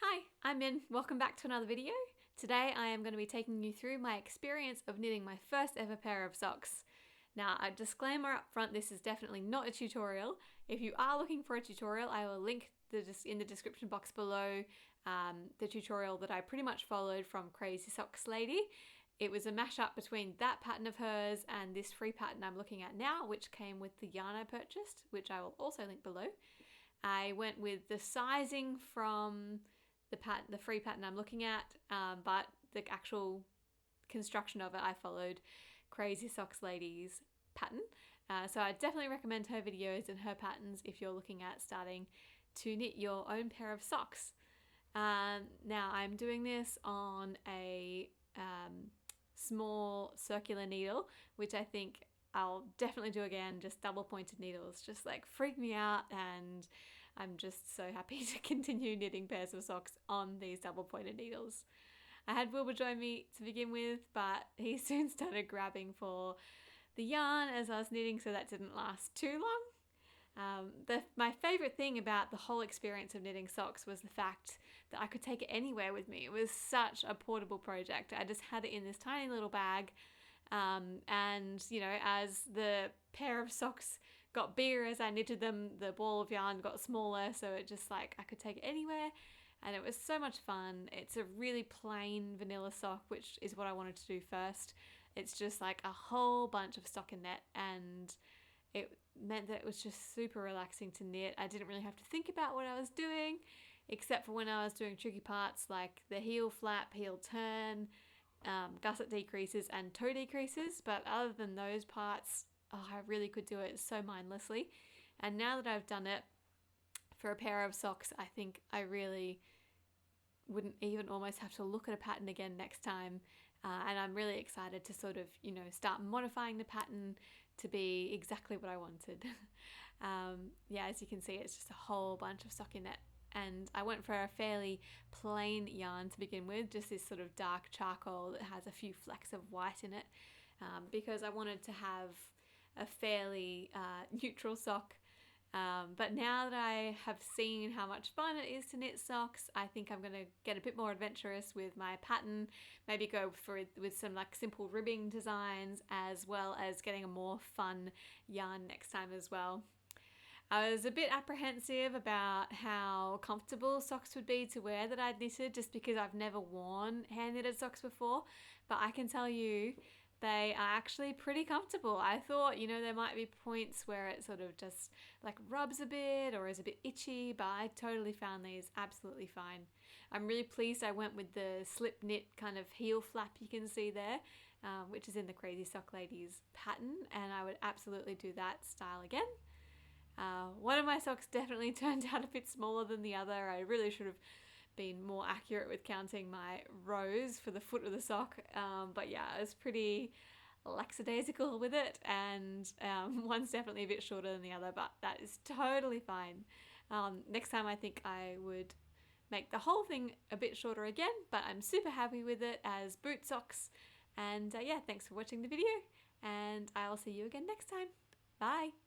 Hi, I'm Min. Welcome back to another video. Today I am going to be taking you through my experience of knitting my first ever pair of socks. Now, a disclaimer up front, this is definitely not a tutorial. If you are looking for a tutorial, I will link in the description box below the tutorial that I pretty much followed from Crazy Socks Lady. It was a mashup between that pattern of hers and this free pattern I'm looking at now, which came with the yarn I purchased, which I will also link below. I went with the sizing from the free pattern I'm looking at, but the actual construction of it, I followed Crazy Socks Lady's pattern. So I definitely recommend her videos and her patterns if you're looking at starting to knit your own pair of socks. Now I'm doing this on a small circular needle, which I think I'll definitely do again. Just double pointed needles just like freak me out, and I'm just so happy to continue knitting pairs of socks on these double pointed needles. I had Wilbur join me to begin with, but he soon started grabbing for the yarn as I was knitting, so that didn't last too long. My favourite thing about the whole experience of knitting socks was the fact that I could take it anywhere with me. It was such a portable project. I just had it in this tiny little bag, and you know, as the pair of socks got bigger as I knitted them, the ball of yarn got smaller, so it just like I could take it anywhere, and it was so much fun. It's a really plain vanilla sock, which is what I wanted to do first. It's just like a whole bunch of stockinette, and it meant that it was just super relaxing to knit. I didn't really have to think about what I was doing, except for when I was doing tricky parts like the heel flap, heel turn, gusset decreases and toe decreases. But other than those parts, I really could do it so mindlessly. And now that I've done it for a pair of socks, I think I really wouldn't even almost have to look at a pattern again next time. And I'm really excited to sort of, you know, start modifying the pattern to be exactly what I wanted. Yeah, as you can see, it's just a whole bunch of stockinette. And I went for a fairly plain yarn to begin with, just this sort of dark charcoal that has a few flecks of white in it, because I wanted to have a fairly neutral sock. But now that I have seen how much fun it is to knit socks, I think I'm going to get a bit more adventurous with my pattern, maybe go with some like simple ribbing designs, as well as getting a more fun yarn next time as well. I was a bit apprehensive about how comfortable socks would be to wear that I'd knitted, just because I've never worn hand knitted socks before, but I can tell you they are actually pretty comfortable. I thought, you know, there might be points where it sort of just like rubs a bit or is a bit itchy, but I totally found these absolutely fine. I'm really pleased I went with the slip knit kind of heel flap you can see there, which is in the Crazy Sock Ladies pattern, and I would absolutely do that style again. One of my socks definitely turned out a bit smaller than the other. I really should have been more accurate with counting my rows for the foot of the sock, but yeah, I was pretty lackadaisical with it, and one's definitely a bit shorter than the other, but that is totally fine. Next time I think I would make the whole thing a bit shorter again, but I'm super happy with it as boot socks. And yeah, thanks for watching the video, and I'll see you again next time. Bye!